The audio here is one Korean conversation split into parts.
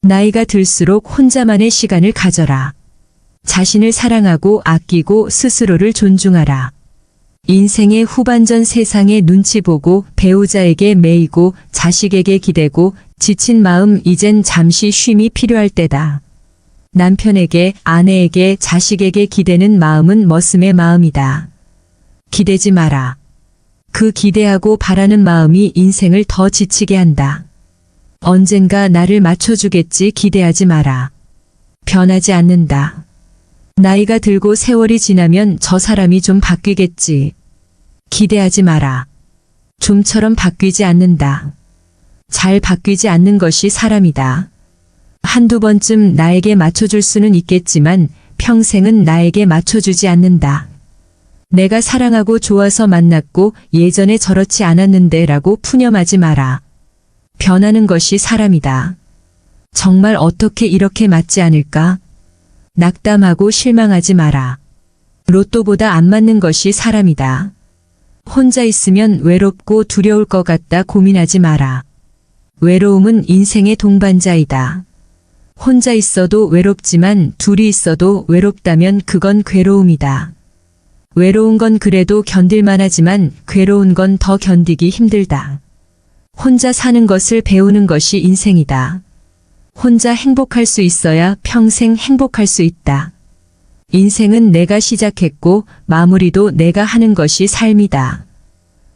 나이가 들수록 혼자만의 시간을 가져라. 자신을 사랑하고 아끼고 스스로를 존중하라. 인생의 후반전 세상의 눈치 보고 배우자에게 매이고 자식에게 기대고 지친 마음 이젠 잠시 쉼이 필요할 때다. 남편에게, 아내에게, 자식에게 기대는 마음은 머슴의 마음이다. 기대지 마라. 그 기대하고 바라는 마음이 인생을 더 지치게 한다. 언젠가 나를 맞춰주겠지 기대하지 마라. 변하지 않는다. 나이가 들고 세월이 지나면 저 사람이 좀 바뀌겠지. 기대하지 마라. 좀처럼 바뀌지 않는다. 잘 바뀌지 않는 것이 사람이다. 한두 번쯤 나에게 맞춰줄 수는 있겠지만 평생은 나에게 맞춰주지 않는다. 내가 사랑하고 좋아서 만났고 예전에 저렇지 않았는데 라고 푸념하지 마라. 변하는 것이 사람이다. 정말 어떻게 이렇게 맞지 않을까? 낙담하고 실망하지 마라. 로또보다 안 맞는 것이 사람이다. 혼자 있으면 외롭고 두려울 것 같다 고민하지 마라. 외로움은 인생의 동반자이다. 혼자 있어도 외롭지만 둘이 있어도 외롭다면 그건 괴로움이다. 외로운 건 그래도 견딜만 하지만 괴로운 건 더 견디기 힘들다. 혼자 사는 것을 배우는 것이 인생이다. 혼자 행복할 수 있어야 평생 행복할 수 있다. 인생은 내가 시작했고 마무리도 내가 하는 것이 삶이다.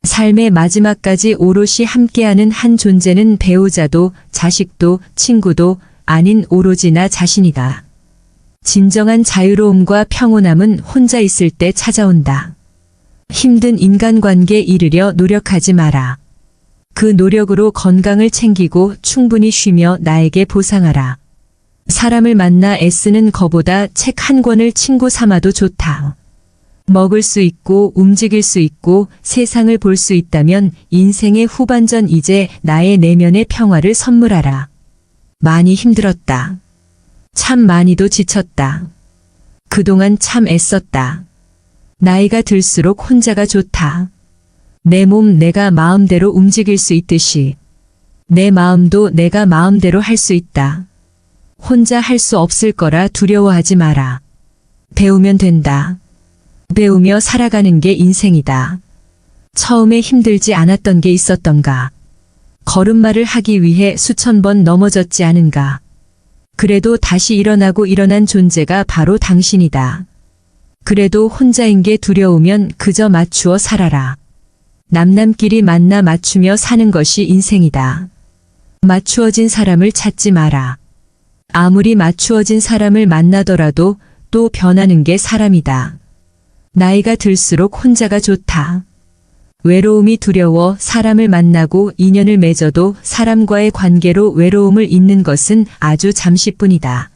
삶의 마지막까지 오롯이 함께하는 한 존재는 배우자도 자식도 친구도 아닌 오로지 나 자신이다. 진정한 자유로움과 평온함은 혼자 있을 때 찾아온다. 힘든 인간관계에 이르려 노력하지 마라. 그 노력으로 건강을 챙기고 충분히 쉬며 나에게 보상하라. 사람을 만나 애쓰는 거보다 책 한 권을 친구 삼아도 좋다. 먹을 수 있고 움직일 수 있고 세상을 볼 수 있다면 인생의 후반전 이제 나의 내면의 평화를 선물하라. 많이 힘들었다. 참 많이도 지쳤다. 그동안 참 애썼다. 나이가 들수록 혼자가 좋다. 내 몸 내가 마음대로 움직일 수 있듯이 내 마음도 내가 마음대로 할 수 있다. 혼자 할 수 없을 거라 두려워하지 마라. 배우면 된다. 배우며 살아가는 게 인생이다. 처음에 힘들지 않았던 게 있었던가? 걸음마를 하기 위해 수천 번 넘어졌지 않은가? 그래도 다시 일어나고 일어난 존재가 바로 당신이다. 그래도 혼자인 게 두려우면 그저 맞추어 살아라. 남남끼리 만나 맞추며 사는 것이 인생이다. 맞추어진 사람을 찾지 마라. 아무리 맞추어진 사람을 만나더라도 또 변하는 게 사람이다. 나이가 들수록 혼자가 좋다. 외로움이 두려워 사람을 만나고 인연을 맺어도 사람과의 관계로 외로움을 잊는 것은 아주 잠시뿐이다.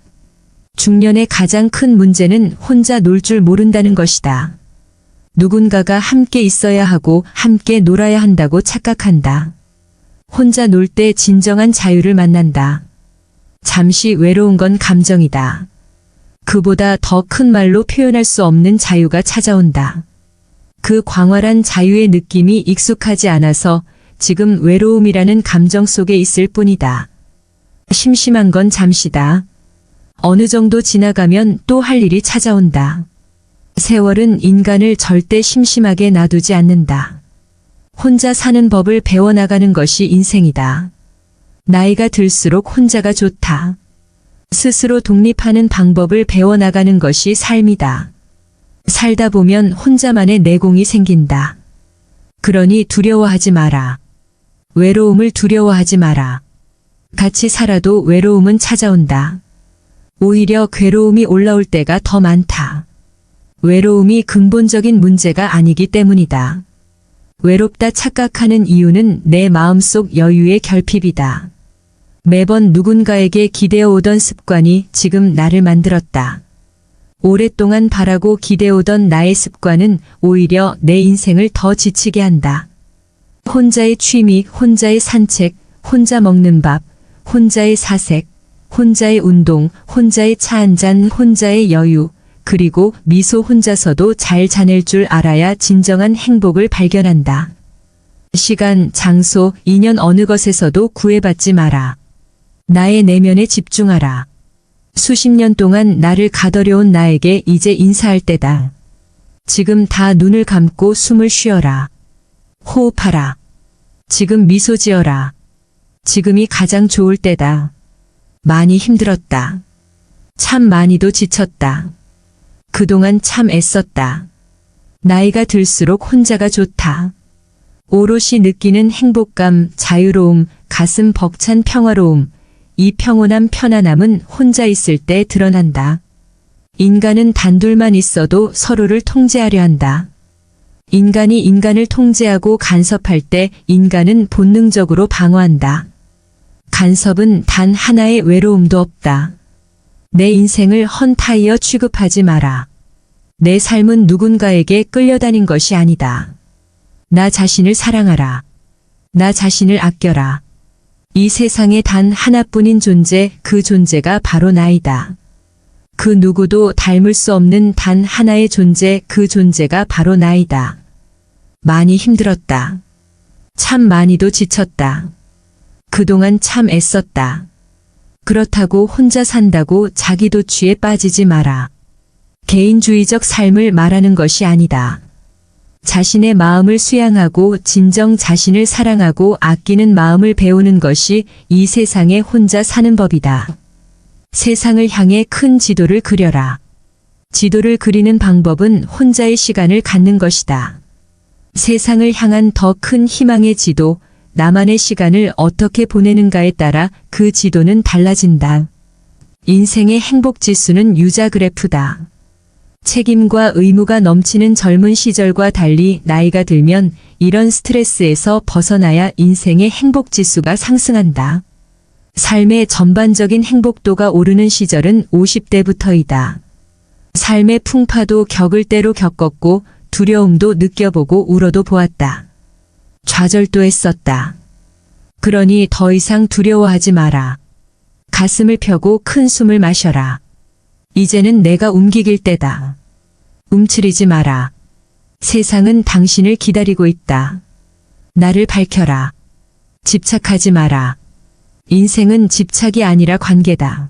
중년의 가장 큰 문제는 혼자 놀 줄 모른다는 것이다. 누군가가 함께 있어야 하고 함께 놀아야 한다고 착각한다. 혼자 놀 때 진정한 자유를 만난다. 잠시 외로운 건 감정이다. 그보다 더 큰 말로 표현할 수 없는 자유가 찾아온다. 그 광활한 자유의 느낌이 익숙하지 않아서 지금 외로움이라는 감정 속에 있을 뿐이다. 심심한 건 잠시다. 어느 정도 지나가면 또 할 일이 찾아온다. 세월은 인간을 절대 심심하게 놔두지 않는다. 혼자 사는 법을 배워나가는 것이 인생이다. 나이가 들수록 혼자가 좋다. 스스로 독립하는 방법을 배워나가는 것이 삶이다. 살다 보면 혼자만의 내공이 생긴다. 그러니 두려워하지 마라. 외로움을 두려워하지 마라. 같이 살아도 외로움은 찾아온다. 오히려 괴로움이 올라올 때가 더 많다. 외로움이 근본적인 문제가 아니기 때문이다. 외롭다 착각하는 이유는 내 마음속 여유의 결핍이다. 매번 누군가에게 기대어오던 습관이 지금 나를 만들었다. 오랫동안 바라고 기대오던 나의 습관은 오히려 내 인생을 더 지치게 한다. 혼자의 취미, 혼자의 산책, 혼자 먹는 밥, 혼자의 사색, 혼자의 운동, 혼자의 차 한잔, 혼자의 여유, 그리고 미소 혼자서도 잘 자낼 줄 알아야 진정한 행복을 발견한다. 시간, 장소, 인연 어느 것에서도 구애받지 마라. 나의 내면에 집중하라. 수십 년 동안 나를 가둬려온 나에게 이제 인사할 때다. 지금 다 눈을 감고 숨을 쉬어라. 호흡하라. 지금 미소 지어라. 지금이 가장 좋을 때다. 많이 힘들었다. 참 많이도 지쳤다. 그동안 참 애썼다. 나이가 들수록 혼자가 좋다. 오롯이 느끼는 행복감, 자유로움, 가슴 벅찬 평화로움, 이 평온함 편안함은 혼자 있을 때 드러난다. 인간은 단둘만 있어도 서로를 통제하려 한다. 인간이 인간을 통제하고 간섭할 때 인간은 본능적으로 방어한다. 간섭은 단 하나의 외로움도 없다. 내 인생을 헌타이어 취급하지 마라. 내 삶은 누군가에게 끌려다닌 것이 아니다. 나 자신을 사랑하라. 나 자신을 아껴라. 이 세상에 단 하나뿐인 존재, 그 존재가 바로 나이다. 그 누구도 닮을 수 없는 단 하나의 존재, 그 존재가 바로 나이다. 많이 힘들었다. 참 많이도 지쳤다. 그동안 참 애썼다. 그렇다고 혼자 산다고 자기 도취에 빠지지 마라. 개인주의적 삶을 말하는 것이 아니다. 자신의 마음을 수양하고 진정 자신을 사랑하고 아끼는 마음을 배우는 것이 이 세상에 혼자 사는 법이다. 세상을 향해 큰 지도를 그려라. 지도를 그리는 방법은 혼자의 시간을 갖는 것이다. 세상을 향한 더 큰 희망의 지도, 나만의 시간을 어떻게 보내는가에 따라 그 지도는 달라진다. 인생의 행복 지수는 유자 그래프다. 책임과 의무가 넘치는 젊은 시절과 달리 나이가 들면 이런 스트레스에서 벗어나야 인생의 행복 지수가 상승한다. 삶의 전반적인 행복도가 오르는 시절은 50대부터이다. 삶의 풍파도 겪을 대로 겪었고 두려움도 느껴보고 울어도 보았다. 좌절도 했었다. 그러니 더 이상 두려워하지 마라. 가슴을 펴고 큰 숨을 마셔라. 이제는 내가 움직일 때다. 움츠리지 마라. 세상은 당신을 기다리고 있다. 나를 밝혀라. 집착하지 마라. 인생은 집착이 아니라 관계다.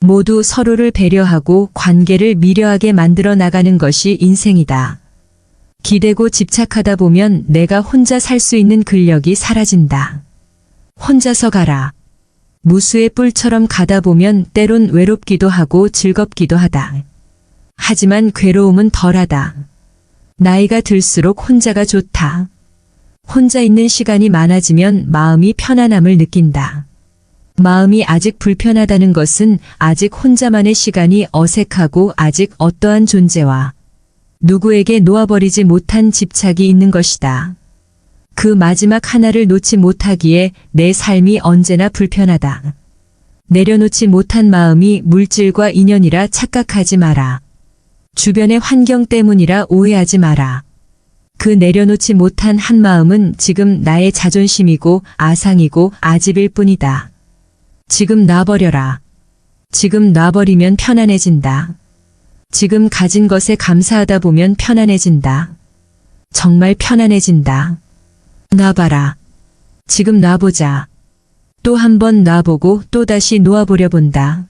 모두 서로를 배려하고 관계를 미려하게 만들어 나가는 것이 인생이다. 기대고 집착하다 보면 내가 혼자 살 수 있는 근력이 사라진다. 혼자서 가라. 무수의 뿔처럼 가다 보면 때론 외롭기도 하고 즐겁기도 하다. 하지만 괴로움은 덜하다. 나이가 들수록 혼자가 좋다. 혼자 있는 시간이 많아지면 마음이 편안함을 느낀다. 마음이 아직 불편하다는 것은 아직 혼자만의 시간이 어색하고 아직 어떠한 존재와 누구에게 놓아버리지 못한 집착이 있는 것이다. 그 마지막 하나를 놓지 못하기에 내 삶이 언제나 불편하다. 내려놓지 못한 마음이 물질과 인연이라 착각하지 마라. 주변의 환경 때문이라 오해하지 마라. 그 내려놓지 못한 한 마음은 지금 나의 자존심이고 아상이고 아집일 뿐이다. 지금 놔버려라. 지금 놔버리면 편안해진다. 지금 가진 것에 감사하다 보면 편안해진다. 정말 편안해진다. 놔봐라. 지금 놔보자. 또 한 번 놔보고 또다시 놓아보려 본다.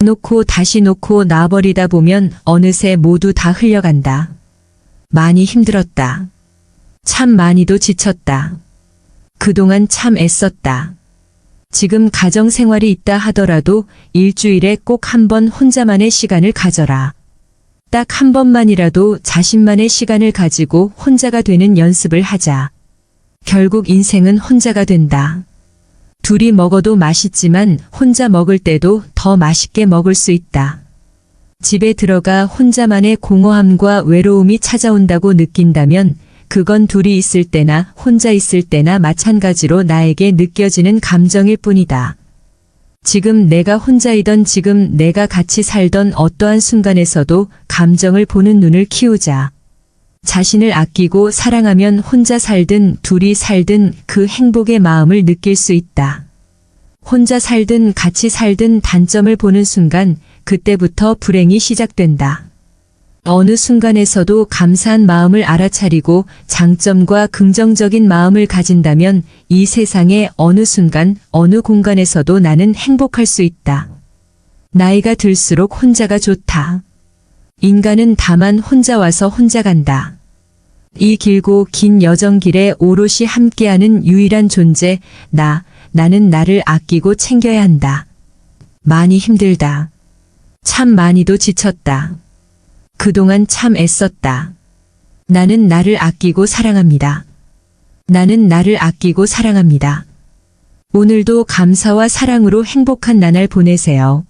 놓고 다시 놓고 놔버리다 보면 어느새 모두 다 흘려간다. 많이 힘들었다. 참 많이도 지쳤다. 그동안 참 애썼다. 지금 가정생활이 있다 하더라도 일주일에 꼭 한 번 혼자만의 시간을 가져라. 딱 한 번만이라도 자신만의 시간을 가지고 혼자가 되는 연습을 하자. 결국 인생은 혼자가 된다. 둘이 먹어도 맛있지만 혼자 먹을 때도 더 맛있게 먹을 수 있다. 집에 들어가 혼자만의 공허함과 외로움이 찾아온다고 느낀다면 그건 둘이 있을 때나 혼자 있을 때나 마찬가지로 나에게 느껴지는 감정일 뿐이다. 지금 내가 혼자이던 지금 내가 같이 살던 어떠한 순간에서도 감정을 보는 눈을 키우자. 자신을 아끼고 사랑하면 혼자 살든 둘이 살든 그 행복의 마음을 느낄 수 있다. 혼자 살든 같이 살든 단점을 보는 순간 그때부터 불행이 시작된다. 어느 순간에서도 감사한 마음을 알아차리고 장점과 긍정적인 마음을 가진다면 이 세상의 어느 순간, 어느 공간에서도 나는 행복할 수 있다. 나이가 들수록 혼자가 좋다. 인간은 다만 혼자 와서 혼자 간다. 이 길고 긴 여정길에 오롯이 함께하는 유일한 존재, 나는 나를 아끼고 챙겨야 한다. 많이 힘들다. 참 많이도 지쳤다. 그동안 참 애썼다. 나는 나를 아끼고 사랑합니다. 나는 나를 아끼고 사랑합니다. 오늘도 감사와 사랑으로 행복한 나날 보내세요.